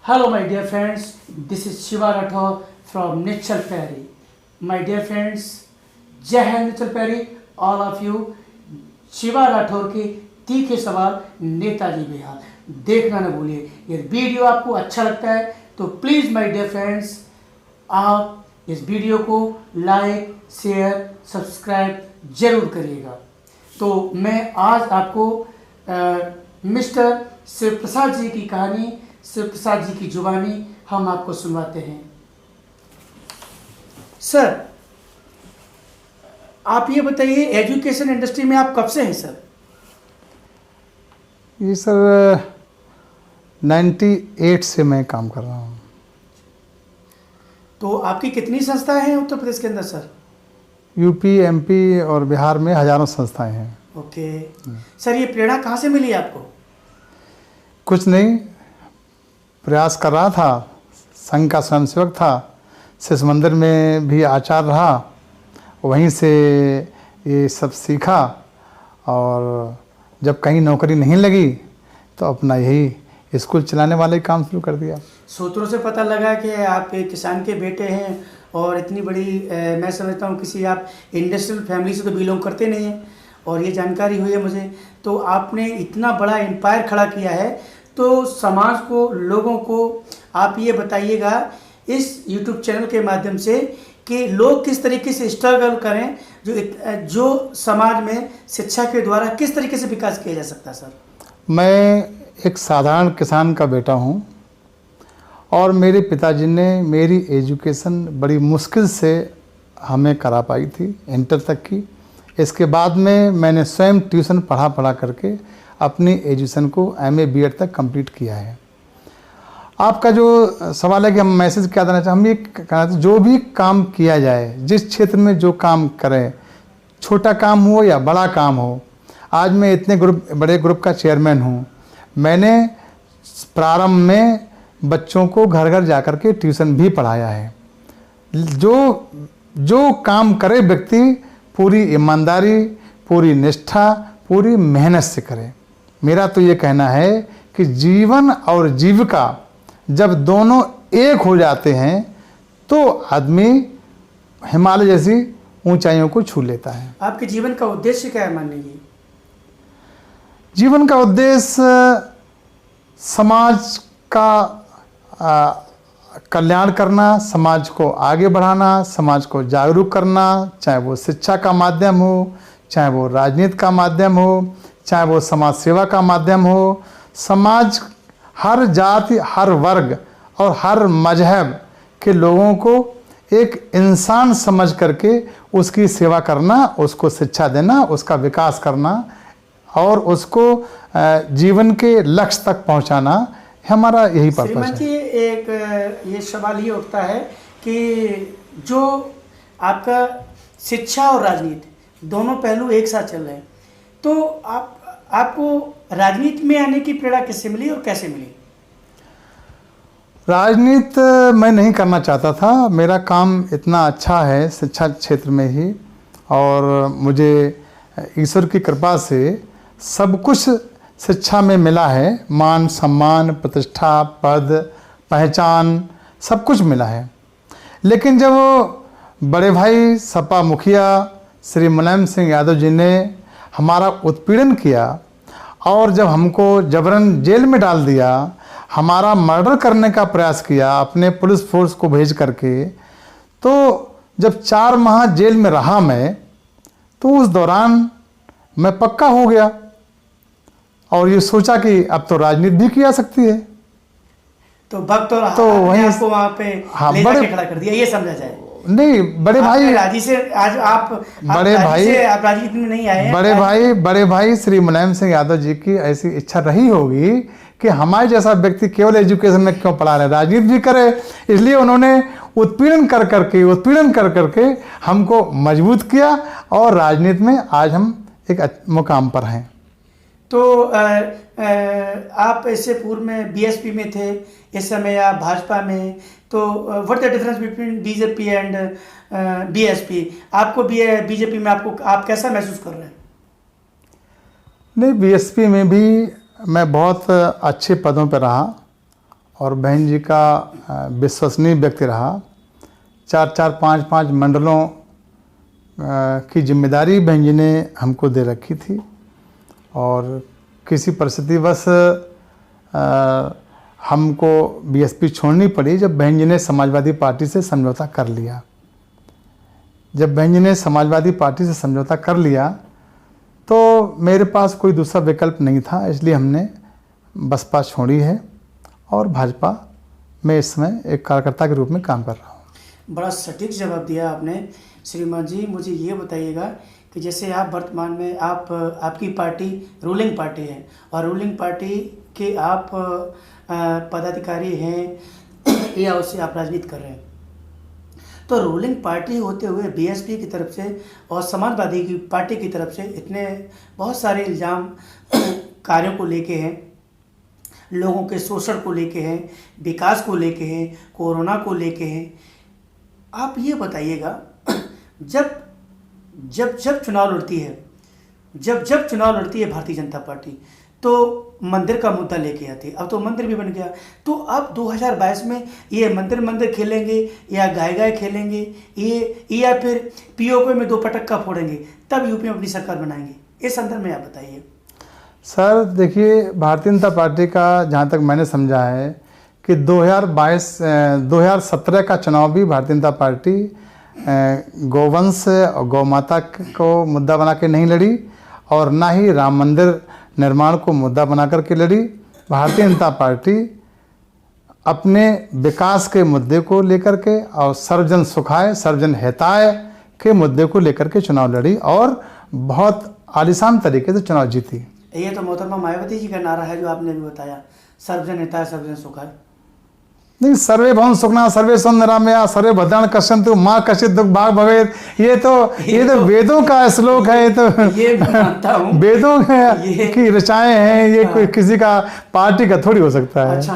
Hello, my dear friends. This is Shiva Rathore from Nichal Perry. My dear friends, जय हिंद निचल पैरी all of you. Shiva Rathore के तीखे सवाल नेताजी बिहार देखना न भूलिए। ये वीडियो आपको अच्छा लगता है तो प्लीज़ माय डियर फ्रेंड्स आप इस वीडियो को लाइक शेयर सब्सक्राइब जरूर करिएगा। तो मैं आज आपको मिस्टर शिव प्रसाद जी की कहानी, शिव प्रसाद जी की जुबानी हम आपको सुनवाते हैं। सर, आप ये बताइए एजुकेशन इंडस्ट्री में आप कब से हैं सर? ये सर 98 से मैं काम कर रहा हूँ। तो आपकी कितनी संस्थाएं हैं उत्तर प्रदेश के अंदर सर? यूपी, एमपी और बिहार में हजारों संस्थाएं हैं। ओके सर, ये प्रेरणा कहाँ से मिली आपको? कुछ नहीं, प्रयास कर रहा था, संघ का स्वयंसेवक था, शिशु मंदिर में भी आचार्य रहा, वहीं से ये सब सीखा और जब कहीं नौकरी नहीं लगी तो अपना यही स्कूल चलाने वाले काम शुरू कर दिया। सूत्रों से पता लगा कि आप एक किसान के बेटे हैं और इतनी बड़ी मैं समझता हूँ किसी आप इंडस्ट्रियल फैमिली से तो बिलोंग करते नहीं हैं, और ये जानकारी हुई है मुझे। तो आपने इतना बड़ा एम्पायर खड़ा किया है, तो समाज को, लोगों को आप ये बताइएगा इस यूट्यूब चैनल के माध्यम से कि लोग किस तरीके से स्ट्रगल करें, जो समाज में शिक्षा के द्वारा किस तरीके से विकास किया जा सकता है सर? मैं एक साधारण किसान का बेटा हूँ और मेरे पिताजी ने मेरी एजुकेशन बड़ी मुश्किल से हमें करा पाई थी, इंटर तक की। इसके बाद में मैंने स्वयं ट्यूशन पढ़ा करके अपनी एजुकेशन को एमए बीएड तक कंप्लीट किया है। आपका जो सवाल है कि हम मैसेज क्या देना चाहिए, हम ये कहना चाहिए जो भी काम किया जाए, जिस क्षेत्र में जो काम करें, छोटा काम हो या बड़ा काम हो। आज मैं इतने बड़े ग्रुप का चेयरमैन हूँ। मैंने प्रारंभ में बच्चों को घर घर जाकर के ट्यूशन भी पढ़ाया है। जो काम करे व्यक्ति पूरी ईमानदारी, पूरी निष्ठा, पूरी मेहनत से करे। मेरा तो ये कहना है कि जीवन और जीविका जब दोनों एक हो जाते हैं तो आदमी हिमालय जैसी ऊंचाइयों को छू लेता है। आपके जीवन का उद्देश्य क्या है मानने की? जीवन का उद्देश्य समाज का कल्याण करना, समाज को आगे बढ़ाना, समाज को जागरूक करना, चाहे वो शिक्षा का माध्यम हो, चाहे वो राजनीति का माध्यम हो, चाहे वो समाज सेवा का माध्यम हो। समाज हर जाति, हर वर्ग और हर मजहब के लोगों को एक इंसान समझ करके उसकी सेवा करना, उसको शिक्षा देना, उसका विकास करना और उसको जीवन के लक्ष्य तक पहुंचाना, हमारा यही पर्पस है। जी, एक ये सवाल ये उठता है कि जो आपका शिक्षा और राजनीति दोनों पहलू एक साथ चल रहे हैं, तो आपको राजनीति में आने की प्रेरणा किससे मिली और कैसे मिली? राजनीति मैं नहीं करना चाहता था। मेरा काम इतना अच्छा है शिक्षा क्षेत्र में ही, और मुझे ईश्वर की कृपा से सब कुछ शिक्षा में मिला है। मान सम्मान, प्रतिष्ठा, पद, पहचान, सब कुछ मिला है। लेकिन जब बड़े भाई सपा मुखिया श्री मुलायम सिंह यादव जी ने हमारा उत्पीड़न किया और जब हमको जबरन जेल में डाल दिया, हमारा मर्डर करने का प्रयास किया अपने पुलिस फोर्स को भेज करके, तो जब 4 माह जेल में रहा मैं, तो उस दौरान मैं पक्का हो गया और ये सोचा कि अब तो राजनीति भी की जा सकती है। तो वक्त और तो वहीं आपको वहाँ पे ले जाके खड़ा कर दिया, ये समझा जाए? नहीं, बड़े भाई राजी से आज आप राजनीति में नहीं आए हैं। बड़े भाई श्री मुलायम सिंह यादव जी की ऐसी इच्छा रही होगी कि हमारे जैसा व्यक्ति केवल एजुकेशन में क्यों पढ़ा रहे, राजनीति भी करे। इसलिए उन्होंने उत्पीड़न कर करके हमको मजबूत किया और राजनीति में आज हम एक मुकाम पर हैं। तो आप इससे पूर्व में बीएसपी में थे, इस समय आप भाजपा में, तो what the difference between BJP and BSP? आपको बीजेपी में आप कैसा महसूस कर रहे हैं? नहीं, बीएसपी में भी मैं बहुत अच्छे पदों पर रहा और बहन जी का विश्वसनीय व्यक्ति रहा। 4-4, 5-5 मंडलों की जिम्मेदारी बहन जी ने हमको दे रखी थी और किसी परिस्थितिवश हमको बीएसपी छोड़नी पड़ी जब बहन जी ने समाजवादी पार्टी से समझौता कर लिया। जब बहन जी ने समाजवादी पार्टी से समझौता कर लिया तो मेरे पास कोई दूसरा विकल्प नहीं था, इसलिए हमने बसपा छोड़ी है और भाजपा में इस समय एक कार्यकर्ता के रूप में काम कर रहा हूँ। बड़ा सटीक जवाब दिया आपने। श्रीमान जी, मुझे ये बताइएगा कि जैसे आप वर्तमान में आपकी पार्टी रूलिंग पार्टी है और रूलिंग पार्टी के आप पदाधिकारी हैं या उससे आप राजनीति कर रहे हैं, तो रूलिंग पार्टी होते हुए बीएसपी की तरफ से और समाजवादी की पार्टी की तरफ से इतने बहुत सारे इल्ज़ाम कार्यों को लेके हैं, लोगों के शोषण को लेके हैं, विकास को लेके हैं, कोरोना को लेके हैं। आप ये बताइएगा, जब जब जब चुनाव लड़ती है जब चुनाव लड़ती है भारतीय जनता पार्टी, तो मंदिर का मुद्दा लेके आती है। अब तो मंदिर भी बन गया, तो अब 2022 में ये मंदिर खेलेंगे या गाय खेलेंगे, ये या फिर पीओके में 2 पटक्का फोड़ेंगे, तब यूपी में अपनी सरकार बनाएंगे। इस संदर्भ में आप बताइए। सर देखिए, भारतीय जनता पार्टी का जहाँ तक मैंने समझा है कि 2017 का चुनाव भी भारतीय जनता पार्टी गौवंश और गौ माता को मुद्दा बना के नहीं लड़ी और ना ही राम मंदिर निर्माण को मुद्दा बना करके लड़ी। भारतीय जनता पार्टी अपने विकास के मुद्दे को लेकर के और सर्वजन सुखाय सर्वजन हिताय के मुद्दे को लेकर के चुनाव लड़ी और बहुत आलीशान तरीके से चुनाव जीती। ये तो मोहतरमा मायावती जी का नारा है जो आपने भी बताया, सर्वजन हिताय सर्वजन सुखाय। नहीं, सर्वे भवन सुखना सर्वे सौंदर्यमया सर्वे भद्राणि पश्यन्तु मां कश्चित् दुःख भाग् भवेत्, ये तो वेदों का श्लोक है। ये तो ये मानता हूँ, वेदों की रचाएं हैं, ये कोई किसी का पार्टी का थोड़ी हो सकता है। अच्छा।